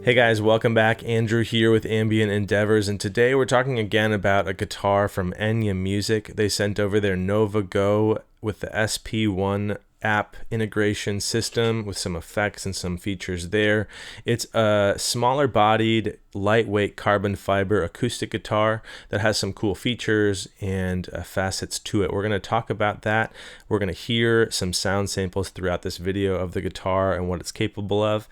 Hey guys, welcome back. Andrew here with Ambient Endeavors, and today we're talking again about a guitar from Enya Music. They sent over their Nova Go with the SP1 app integration system with some effects and some features there. It's a smaller bodied, lightweight carbon fiber acoustic guitar that has some cool features and facets to it. We're going to talk about that. We're going to hear some sound samples throughout this video of the guitar and what it's capable of.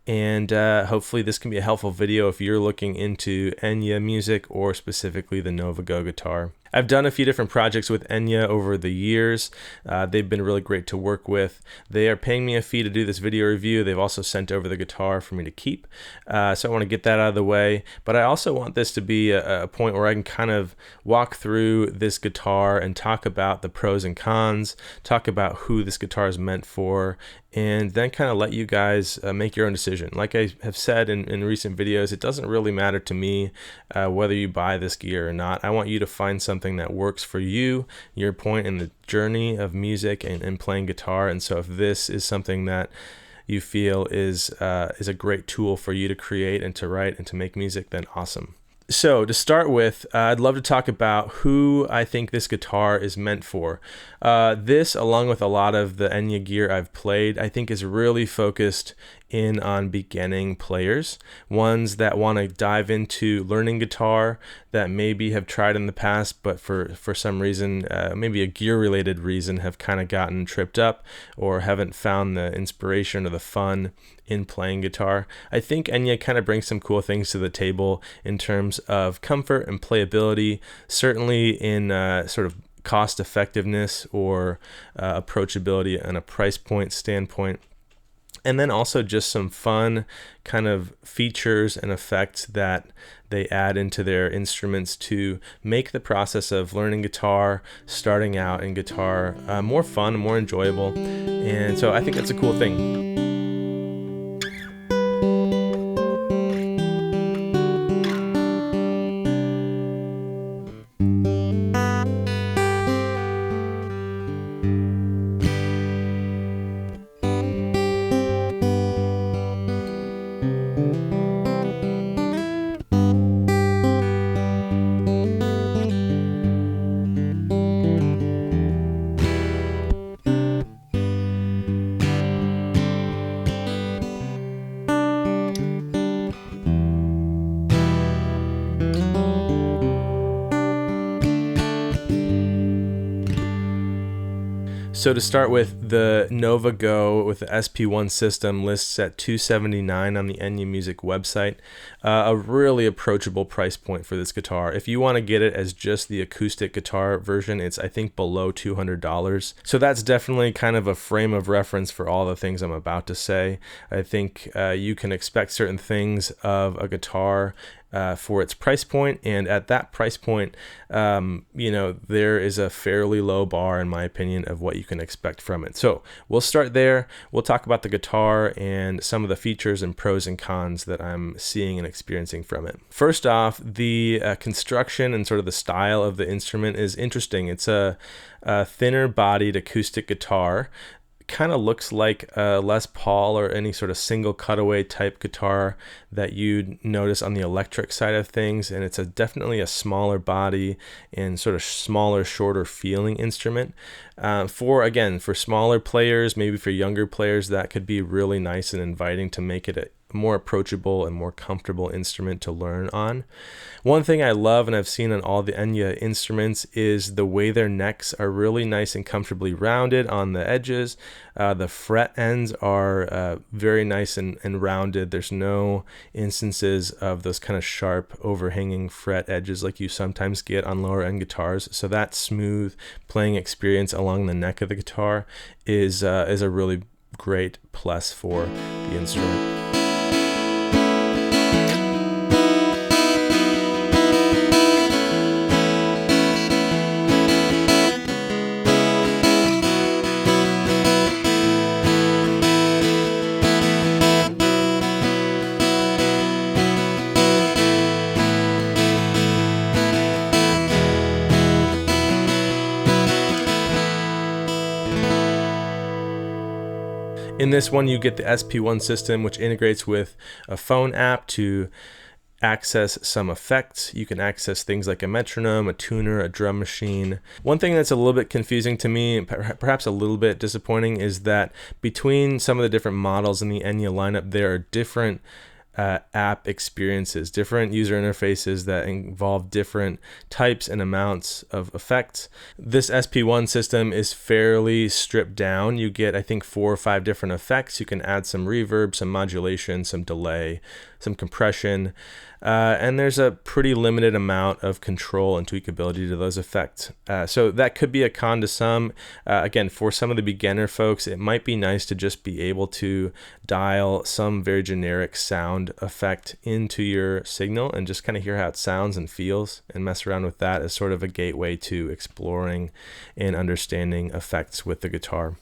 And hopefully this can be a helpful video if you're looking into Enya music or specifically the Nova Go guitar. I've done a few different projects with Enya over the years. They've been really great to work with. They are paying me a fee to do this video review. They've also sent over the guitar for me to keep. So I want to get that out of the way. But I also want this to be a point where I can kind of walk through this guitar and talk about the pros and cons, talk about who this guitar is meant for, and then kind of let you guys make your own decision. Like I have said in recent videos, it doesn't really matter to me whether you buy this gear or not. I want you to find something that works for you, your point in the journey of music and playing guitar. And so if this is something that you feel is a great tool for you to create and to write and to make music, then awesome. So to start with, I'd love to talk about who I think this guitar is meant for. This, along with a lot of the Enya gear I've played, I think is really focused in on beginning players, ones that want to dive into learning guitar that maybe have tried in the past, but for some reason, maybe a gear-related reason, have kind of gotten tripped up or haven't found the inspiration or the fun in playing guitar. I think Enya kind of brings some cool things to the table in terms of comfort and playability, certainly in sort of cost effectiveness or approachability and a price point standpoint. And then also just some fun kind of features and effects that they add into their instruments to make the process of learning guitar, starting out in guitar, more fun, more enjoyable. And so I think that's a cool thing. So to start with, the Nova Go with the SP1 system lists at $279 on the Enya Music website. A really approachable price point for this guitar. If you want to get it as just the acoustic guitar version, it's I think below $200. So that's definitely kind of a frame of reference for all the things I'm about to say. I think you can expect certain things of a guitar for its price point, and at that price point, there is a fairly low bar, in my opinion, of what you can expect from it. So we'll start there. We'll talk about the guitar and some of the features and pros and cons that I'm seeing and experiencing from it. First off, the construction and sort of the style of the instrument is interesting. It's a thinner bodied acoustic guitar. Kind of looks like a Les Paul or any sort of single cutaway type guitar that you'd notice on the electric side of things, and it's definitely a smaller body and sort of smaller, shorter feeling instrument. For smaller players, maybe for younger players, that could be really nice and inviting to make it a more approachable and more comfortable instrument to learn on. One thing I love and I've seen on all the Enya instruments is the way their necks are really nice and comfortably rounded on the edges. The fret ends are very nice and rounded. There's no instances of those kind of sharp overhanging fret edges like you sometimes get on lower end guitars. So that smooth playing experience along the neck of the guitar is a really great plus for the instrument. In this one, you get the SP1 system, which integrates with a phone app to access some effects. You can access things like a metronome, a tuner, a drum machine. One thing that's a little bit confusing to me, perhaps a little bit disappointing, is that between some of the different models in the Enya lineup, there are different app experiences, different user interfaces that involve different types and amounts of effects. This SP1 system is fairly stripped down. You get, I think, 4 or 5 different effects. You can add some reverb, some modulation, some delay, some compression, and there's a pretty limited amount of control and tweakability to those effects. So that could be a con to some. Again, for some of the beginner folks, it might be nice to just be able to dial some very generic sound effect into your signal and just kind of hear how it sounds and feels, and mess around with that as sort of a gateway to exploring and understanding effects with the guitar.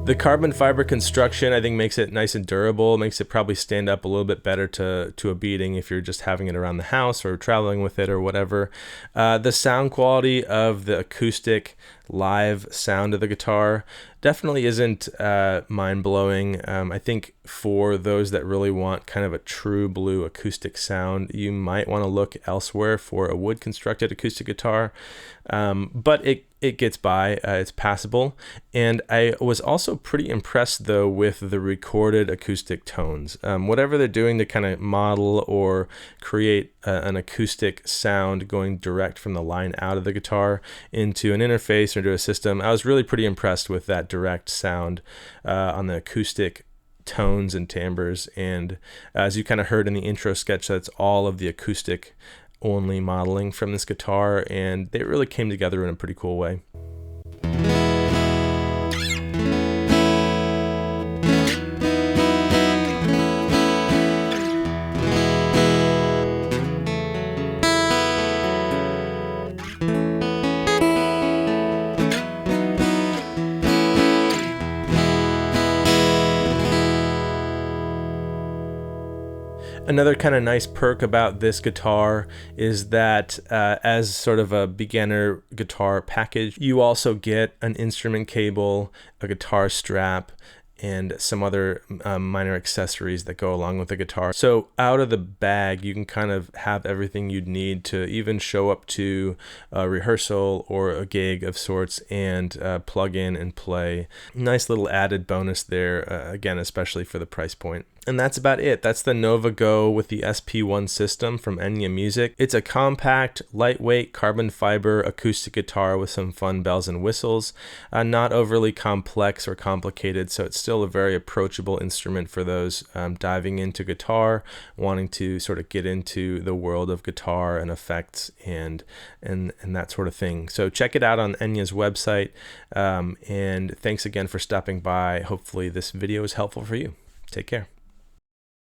The carbon fiber construction, I think, makes it nice and durable, makes it probably stand up a little bit better to a beating if you're just having it around the house or traveling with it or whatever. The sound quality of the acoustic live sound of the guitar definitely isn't mind-blowing. I think for those that really want kind of a true blue acoustic sound, you might want to look elsewhere for a wood-constructed acoustic guitar, but it gets by, it's passable. And I was also pretty impressed though with the recorded acoustic tones. Whatever they're doing to kind of model or create an acoustic sound going direct from the line out of the guitar into an interface or into a system, I was really pretty impressed with that direct sound on the acoustic tones and timbres. And as you kind of heard in the intro sketch, that's all of the acoustic only modeling from this guitar, and they really came together in a pretty cool way. Another kind of nice perk about this guitar is that as sort of a beginner guitar package, you also get an instrument cable, a guitar strap, and some other minor accessories that go along with the guitar. So out of the bag, you can kind of have everything you'd need to even show up to a rehearsal or a gig of sorts and plug in and play. Nice little added bonus there, again, especially for the price point. And that's about it. That's the Nova Go with the SP1 system from Enya Music. It's a compact, lightweight, carbon fiber acoustic guitar with some fun bells and whistles. Not overly complex or complicated, so it's still a very approachable instrument for those diving into guitar, wanting to sort of get into the world of guitar and effects and that sort of thing. So check it out on Enya's website, and thanks again for stopping by. Hopefully this video is helpful for you. Take care.